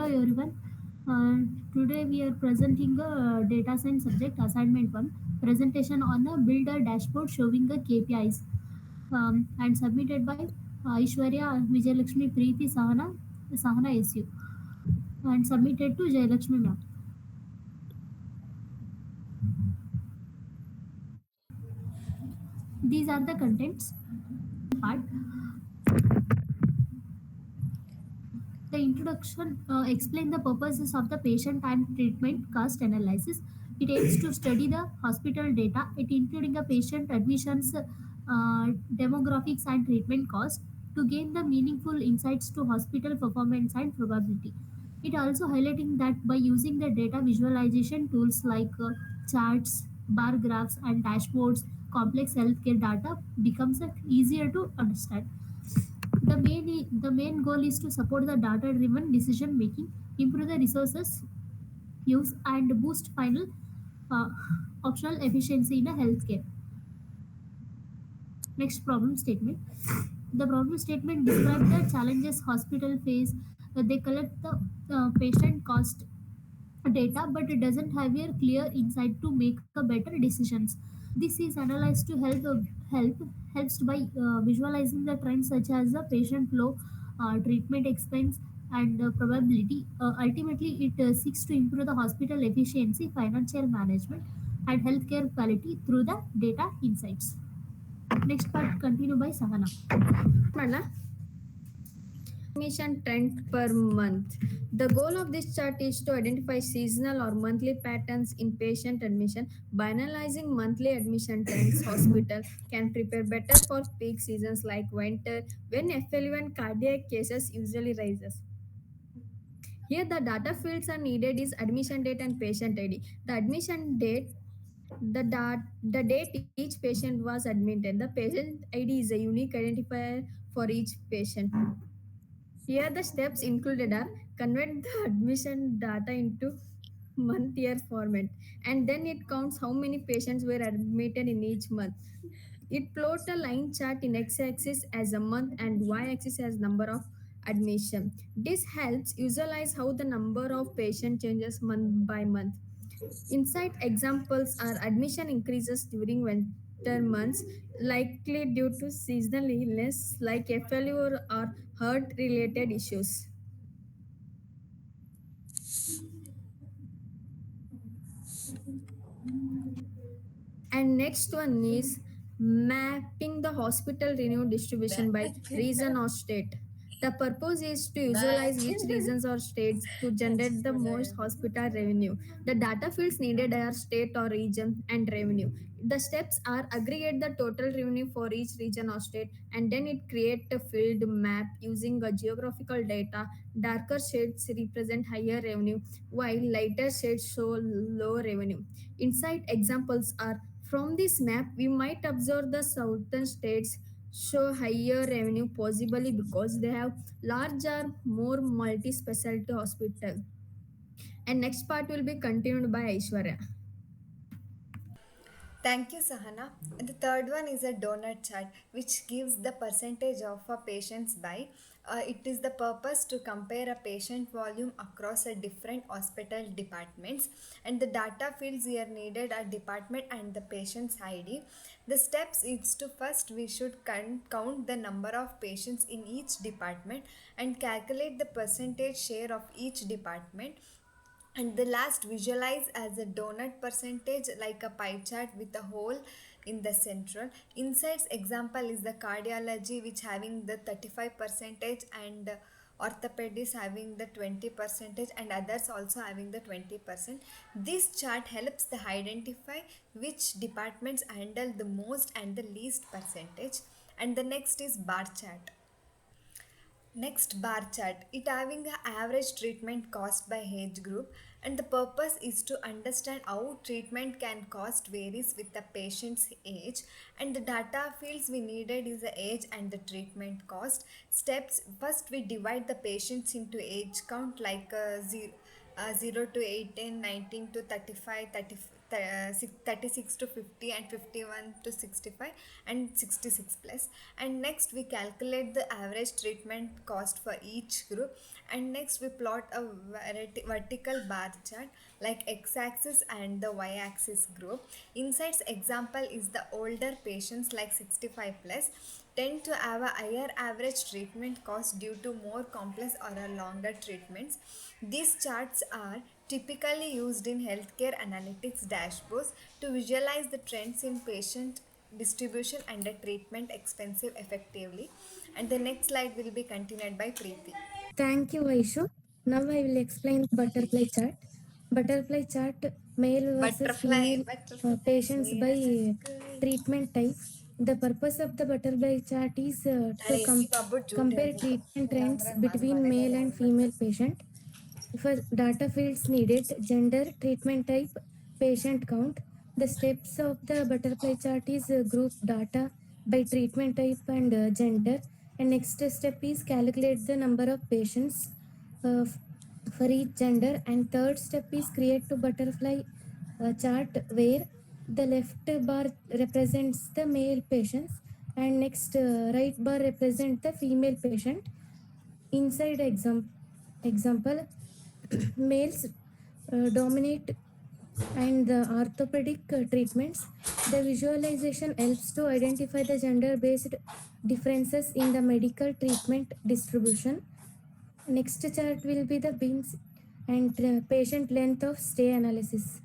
Hello everyone. Today we are presenting a data science subject assignment 1 presentation on a builder dashboard showing the KPIs and submitted by Aishwarya Vijayalakshmi Preeti Sahana SU and submitted to Jayalakshmi ma'am. These are the contents part. The introduction explain the purposes of the patient and treatment cost analysis. It aims to study the hospital data, it including the patient admissions, demographics, and treatment cost to gain the meaningful insights to hospital performance and probability. It also highlighting that by using the data visualization tools like charts, bar graphs, and dashboards, complex healthcare data becomes easier to understand. The main goal is to support the data-driven decision making, improve the resources use, and boost final uh, optional efficiency in a healthcare. Next problem statement. The problem statement describes the challenges hospital face. They collect the patient cost data, but it doesn't have a clear insight to make a better decisions. This is analyzed to help helps by visualizing the trends such as the patient flow, treatment expense, and probability. Ultimately, it seeks to improve the hospital efficiency, financial management, and healthcare quality through the data insights. Next part continue by Sahana. Admission trend per month. The goal of this chart is to identify seasonal or monthly patterns in patient admission. By analyzing monthly admission trends, hospital can prepare better for peak seasons like winter when FLU and cardiac cases usually rises. Here the data fields are needed is admission date and patient ID. The admission date the date each patient was admitted. The patient ID is a unique identifier for each patient. Here the steps included are convert the admission data into month year format and then it counts how many patients were admitted in each month. It plot a line chart in x-axis as a month and y-axis as number of admission. This helps visualize how the number of patient changes month by month. Inside examples are admission increases during winter months, likely due to seasonal illness like FLU or heart related issues. And next one is mapping the hospital revenue distribution by region or state. The purpose is to visualize which regions or states to generate the most hospital revenue. The data fields needed are state or region and revenue. The steps are aggregate the total revenue for each region or state and then it create a field map using a geographical data. Darker shades represent higher revenue while lighter shades show low revenue. Inside examples are from this map, we might observe the southern states show higher revenue possibly because they have larger, more multi-specialty hospital. And next part will be continued by Aishwarya. Thank you, Sahana. The third one is a donut chart, which gives the percentage of a patient's by. It is the purpose to compare a patient volume across a different hospital departments, and the data fields here needed are department and the patient's ID. The steps is to first we should count the number of patients in each department and calculate the percentage share of each department, and the last visualize as a donut percentage like a pie chart with a hole in the central. Insights example is the cardiology which having the 35 percentage, and orthopedics having the 20 percentage, and others also having the 20%. This chart helps the identify which departments handle the most and the least percentage. And the next is bar chart. Next bar chart, it having the average treatment cost by age group, and the purpose is to understand how treatment can cost varies with the patient's age, and the data fields we needed is the age and the treatment cost. Steps, first we divide the patients into age count like 0 to 18, 19 to 35, 36 to 50 and 51 to 65 and 66 plus. And next we calculate the average treatment cost for each group. And next we plot a vertical bar chart like x-axis and the y-axis group. Insights example is the older patients like 65 plus tend to have a higher average treatment cost due to more complex or a longer treatments. These charts are typically used in healthcare analytics dashboards to visualize the trends in patient distribution and the treatment expensive effectively. And the next slide will be continued by Preeti. Thank you, Aisha. Now I will explain butterfly chart. Butterfly chart male versus Butterfly, female butterfly, patients by where is good? treatment type. The purpose of the butterfly chart is to अरे इसी बाबू झूठ है compare वो treatment trends रंग मान between मानेगा male and नहीं female मतलब patient. For data fields needed, gender, treatment type, patient count. The steps of the butterfly chart is group data by treatment type and gender. And next step is calculate the number of patients uh, for each gender. And third step is create to butterfly chart where the left bar represents the male patients and next right bar represent the female patient. Inside example, males dominate and the orthopedic treatments. The visualization helps to identify the gender based differences in the medical treatment distribution. Next chart will be the bins and patient length of stay analysis.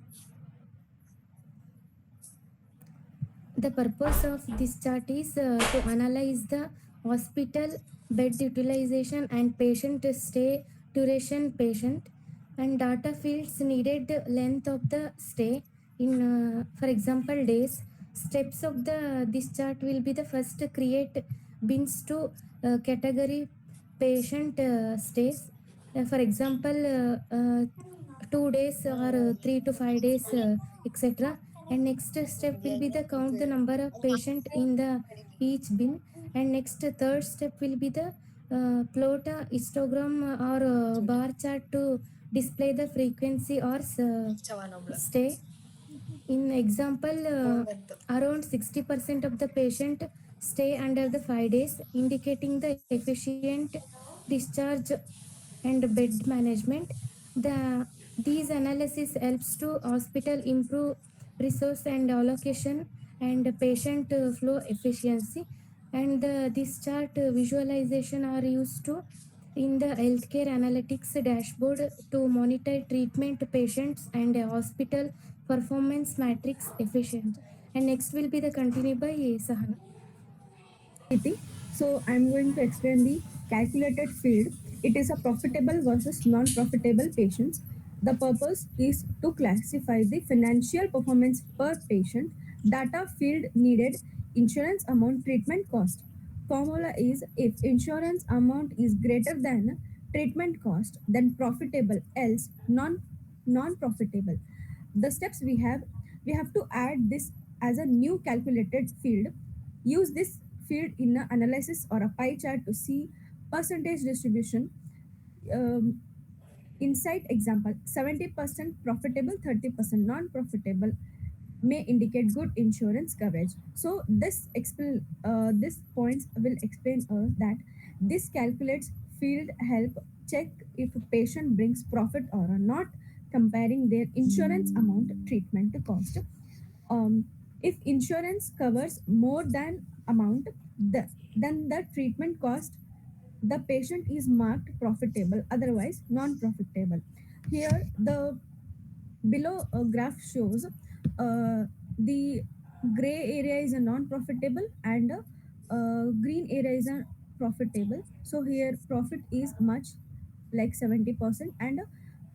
The purpose of this chart is to analyze the hospital bed utilization and patient stay duration patient and data fields needed length of the stay in for example days. Steps of the this chart will be the first create bins to category patient stays. For example 2 days or 3 to 5 days etc. And next step will be the count the number of patient in the each bin. And next third step will be the plot a histogram or bar chart to display the frequency or चवानों stay. In example, phone कर दो around 60% of the patient stay under the 5 days, indicating the efficient discharge and bed management. The these analysis helps to hospital improve resource and allocation and patient flow efficiency. And this chart visualization are used to in the healthcare analytics dashboard to monitor treatment patients and hospital performance matrix efficient. And next will be the continued by Sahana. Preeti. So I'm going to explain the calculated field. It is a profitable versus non-profitable patients. The purpose is to classify the financial performance per patient, data field needed, insurance amount, treatment cost. Formula is if insurance amount is greater than treatment cost, then profitable, else non-profitable. The steps we have to add this as a new calculated field. Use this field in an analysis or a pie chart to see percentage distribution. Um, Insight example 70% profitable, 30% non profitable may indicate good insurance coverage. So this points will explain us that this calculates field help check if a patient brings profit or not, comparing their insurance amount treatment cost. um, if insurance covers more than amount, then the treatment cost, the patient is marked profitable, otherwise non-profitable. Here the below graph shows the gray area is a non-profitable and green area is a profitable. So here profit is much like 70% and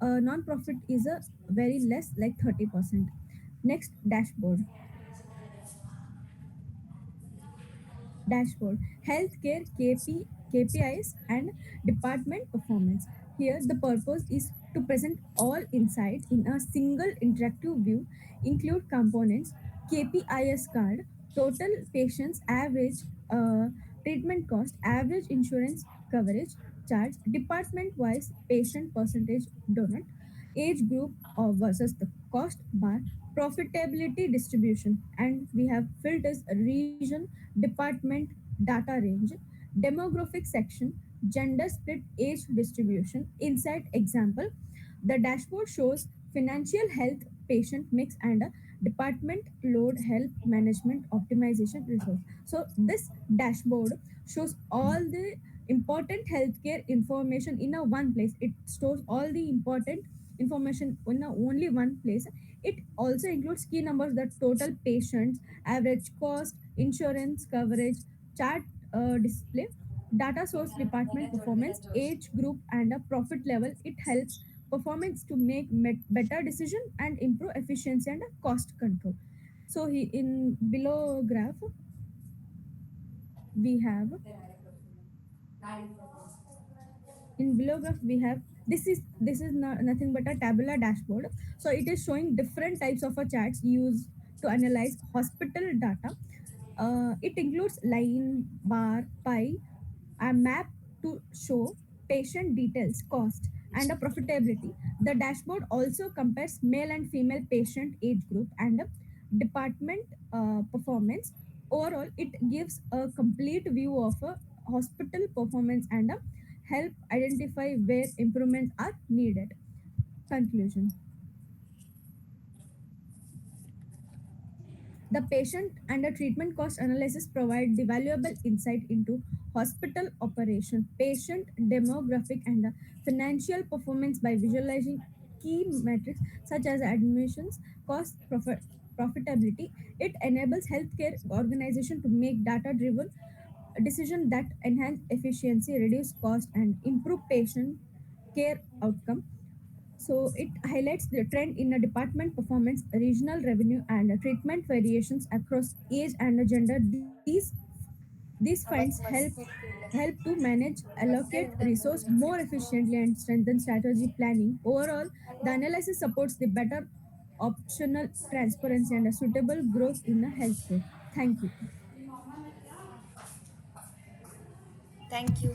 non-profit is a very less like 30%. Next, dashboard healthcare KPIs and department performance. Here the purpose is to present all insights in a single interactive view, include components, KPIs card, total patients average treatment cost, average insurance coverage charge, department wise patient percentage donut, age group versus the cost bar, profitability distribution, and we have filters region, department, data range, demographic section, gender split, age distribution. Inside example, the dashboard shows financial health, patient mix, and a department load, health management optimization resource. So this dashboard shows all the important healthcare information in a one place. It stores all the important information in a only one place. It also includes key numbers, the total patients, average cost, insurance coverage, chart display, data source, department performance, age group, and a profit level. It helps performance to make better decision and improve efficiency and cost control. So in below graph we have in below graph we have nothing but a tabular dashboard. So it is showing different types of charts used to analyze hospital data. It includes line, bar, pie, a map to show patient details, cost, and a profitability. The dashboard also compares male and female patient age group and department performance. Overall, it gives a complete view of a hospital performance and help identify where improvements are needed. Conclusion. The patient and the treatment cost analysis provide the valuable insight into hospital operation, patient demographic, and financial performance by visualizing key metrics such as admissions, cost, profitability. It enables healthcare organization to make data-driven decisions that enhance efficiency, reduce cost, and improve patient care outcome. So it highlights the trend in a department performance, regional revenue, and treatment variations across age and gender. These finds help to manage, allocate resource more efficiently, and strengthen strategy planning. Overall, the analysis supports the better optional transparency and a suitable growth in the healthcare. Thank you. Thank you.